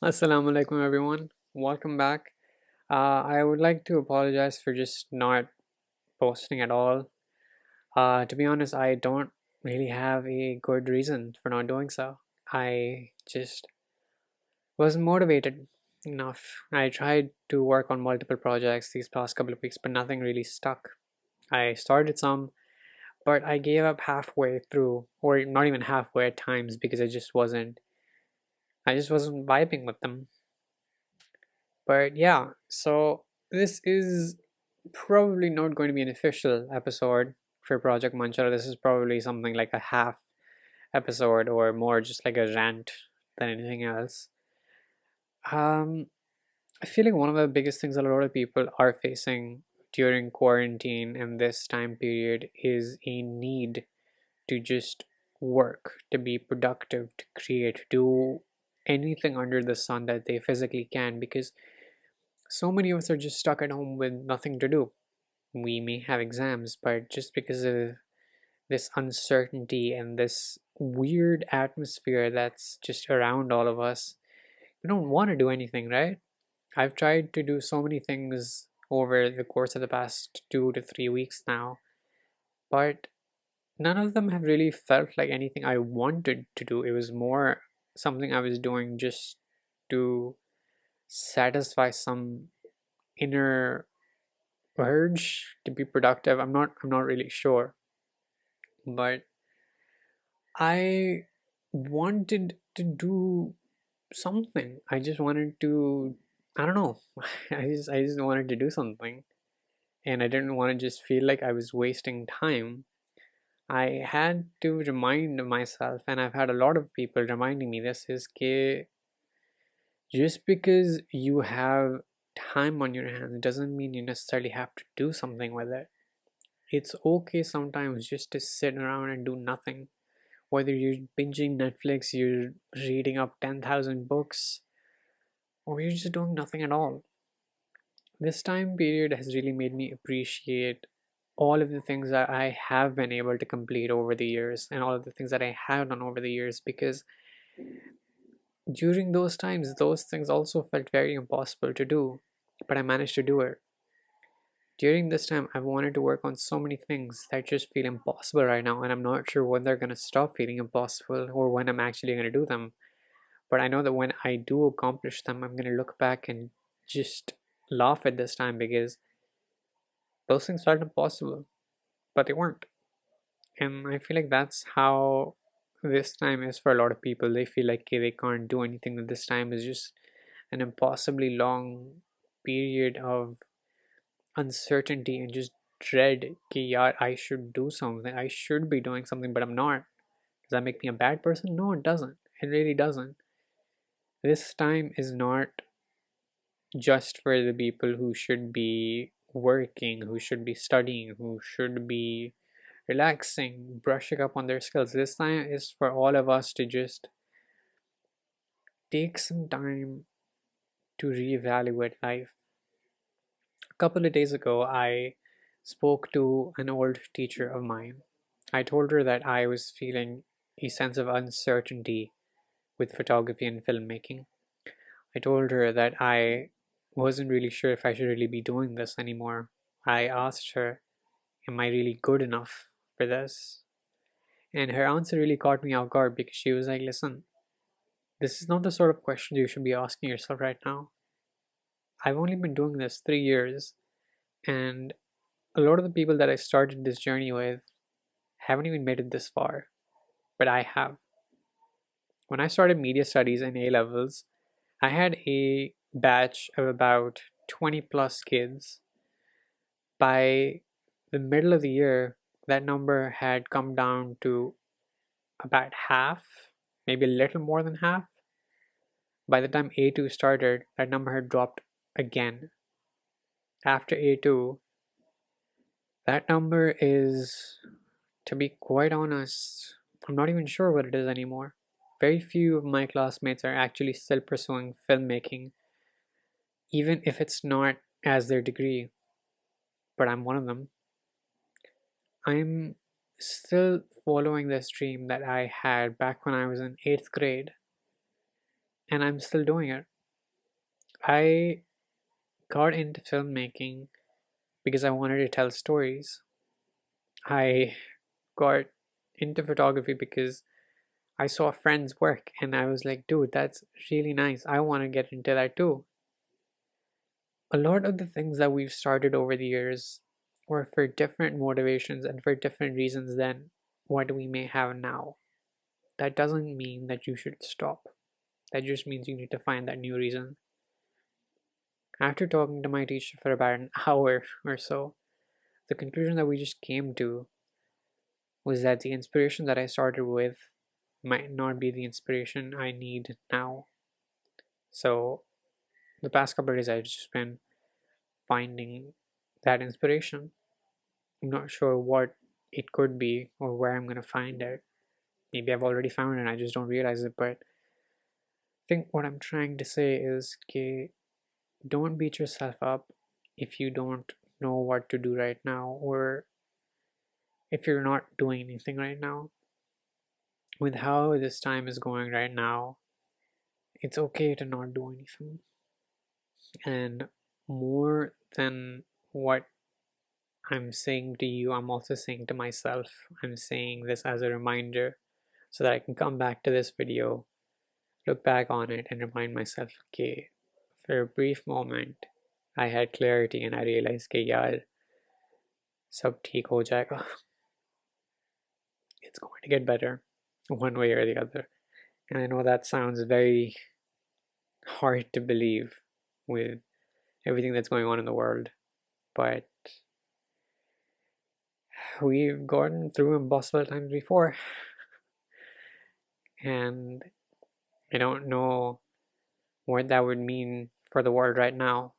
Assalamu alaikum, everyone. Welcome back. I would like to apologize for just not posting at all. To be honest, I don't really have a good reason for not doing so. I just wasn't motivated enough. I tried to work on multiple projects these past couple of weeks, but nothing really stuck. I started some, but I gave up halfway through, or not even halfway at times, because I just wasn't vibing with them. But yeah, so this is probably not going to be an official episode for Project Manchara. This is probably something like a half episode or more just like a rant than anything else. Um, I feel like one of the biggest things a lot of people are facing during quarantine and this time period is a need to just work, to be productive, to create, to do anything under the sun that they physically can because so many of us are just stuck at home with nothing to do. We may have exams, but just because of this uncertainty and this weird atmosphere that's just around all of us, we don't want to do anything, right? I've tried to do so many things over the course of the past 2 to 3 weeks now, but none of them have really felt like anything I wanted to do. It was more something I was doing just to satisfy some inner urge to be productive. I'm not really sure, but I wanted to do something. I just wanted to, I don't know. I just wanted to do something, and I didn't want to just feel like I was wasting time. I had to remind myself, and I've had a lot of people reminding me this is que just because you have time on your hands doesn't mean you necessarily have to do something with it. It's okay sometimes just to sit around and do nothing. Whether you're binging Netflix, you're reading up 10,000 books, or you're just doing nothing at all. This time period has really made me appreciate all of the things that I have been able to complete over the years and all of the things that I have done over the years because during those times, those things also felt very impossible to do, but I managed to do it. During this time, I've wanted to work on so many things that just feel impossible right now, and I'm not sure when they're going to stop feeling impossible or when I'm actually going to do them. But I know that when I do accomplish them, I'm going to look back and just laugh at this time because those things felt impossible, but they weren't. And I feel like that's how this time is for a lot of people. They feel like they can't do anything, that this time is just an impossibly long period of uncertainty and just dread ki yaar, I should do something. I should be doing something, but I'm not. Does that make me a bad person? No, it doesn't. It really doesn't. This time is not just for the people who should be working, who should be studying, who should be relaxing, brushing up on their skills. This time is for all of us to just take some time to reevaluate life. A couple of days ago, I spoke to an old teacher of mine. I told her that I was feeling a sense of uncertainty with photography and filmmaking. I told her that I wasn't really sure if I should really be doing this anymore. I asked her, am I really good enough for this? And her answer really caught me off guard because she was like, listen, this is not the sort of question you should be asking yourself right now. I've only been doing this 3 years, and a lot of the people that I started this journey with haven't even made it this far, but I have. When I started media studies in A levels, I had a batch of about 20 plus kids. By the middle of the year, that number had come down to about half, maybe a little more than half. By the time A2 started, that number had dropped again. After A2, that number is, to be quite honest, I'm not even sure what it is anymore. Very few of my classmates are actually still pursuing filmmaking, even if it's not as their degree, but I'm one of them. I'm still following this dream that I had back when I was in 8th grade, and I'm still doing it. I got into filmmaking because I wanted to tell stories. I got into photography because I saw friends work and I was like, dude, that's really nice. I want to get into that too. A lot of the things that we've started over the years were for different motivations and for different reasons than what we may have now. That doesn't mean that you should stop. That just means you need to find that new reason. After talking to my teacher for about an hour or so, the conclusion that we just came to was that the inspiration that I started with might not be the inspiration I need now. So, the past couple of days, I've just been finding that inspiration. I'm not sure what it could be or where I'm going to find it. Maybe I've already found it and I just don't realize it, but I think what I'm trying to say is okay, don't beat yourself up if you don't know what to do right now or if you're not doing anything right now. With how this time is going right now, it's okay to not do anything. And more than what I'm saying to you, I'm also saying to myself, I'm saying this as a reminder so that I can come back to this video, look back on it, and remind myself, okay, for a brief moment, I had clarity and I realized, okay, yaar, Sab Theek Hojayega. It's going to get better one way or the other. And I know that sounds very hard to believe with everything that's going on in the world, but we've gone through impossible times before. And I don't know what that would mean for the world right now,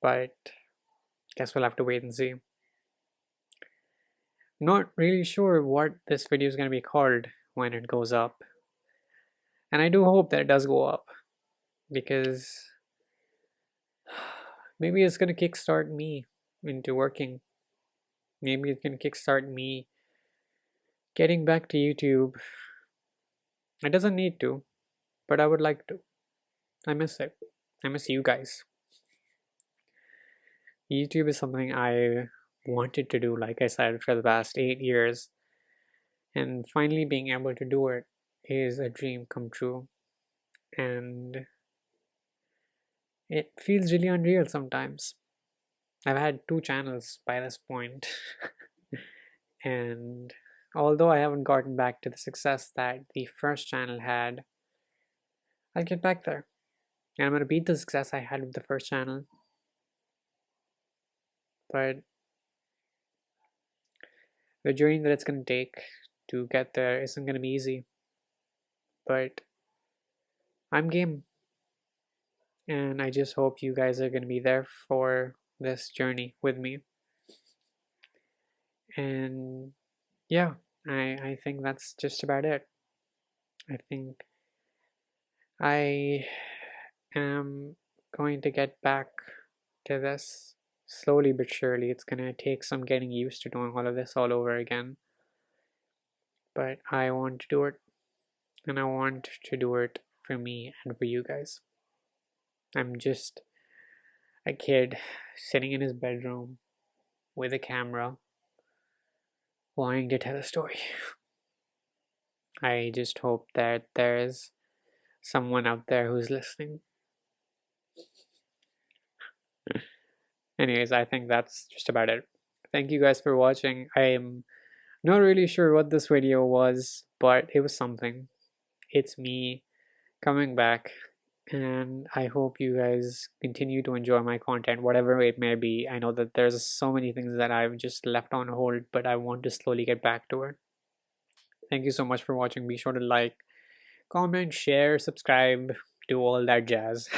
but guess we'll have to wait and see. I'm not really sure what this video is going to be called when it goes up, and I do hope that it does go up because maybe it's going to kickstart me into working. Maybe it's going to kickstart me getting back to YouTube. It doesn't need to, but I would like to. I miss it. I miss you guys. YouTube is something I wanted to do, like I said, for the past 8 years, and finally being able to do it is a dream come true. And it feels really unreal sometimes. I've had 2 channels by this point, and although I haven't gotten back to the success that the first channel had, I'll get back there. And I'm going to beat the success I had with the first channel. But the journey that it's going to take to get there isn't going to be easy. But I'm game. And I just hope you guys are going to be there for this journey with me. And yeah, I think that's just about it. I think I am going to get back to this slowly but surely. It's going to take some getting used to doing all of this all over again. But I want to do it. And I want to do it for me and for you guys. I'm just a kid sitting in his bedroom with a camera wanting to tell a story. I just hope that there's someone out there who's listening. Anyways, I think that's just about it. Thank you guys for watching. I'm not really sure what this video was, but it was something. It's me coming back, and I hope you guys continue to enjoy my content, whatever it may be. I know that there's so many things that I've just left on hold, but I want to slowly get back to it. Thank you so much for watching. Be sure to like, comment, share, subscribe, do all that jazz.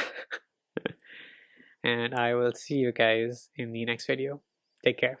And I will see you guys in the next video. Take care.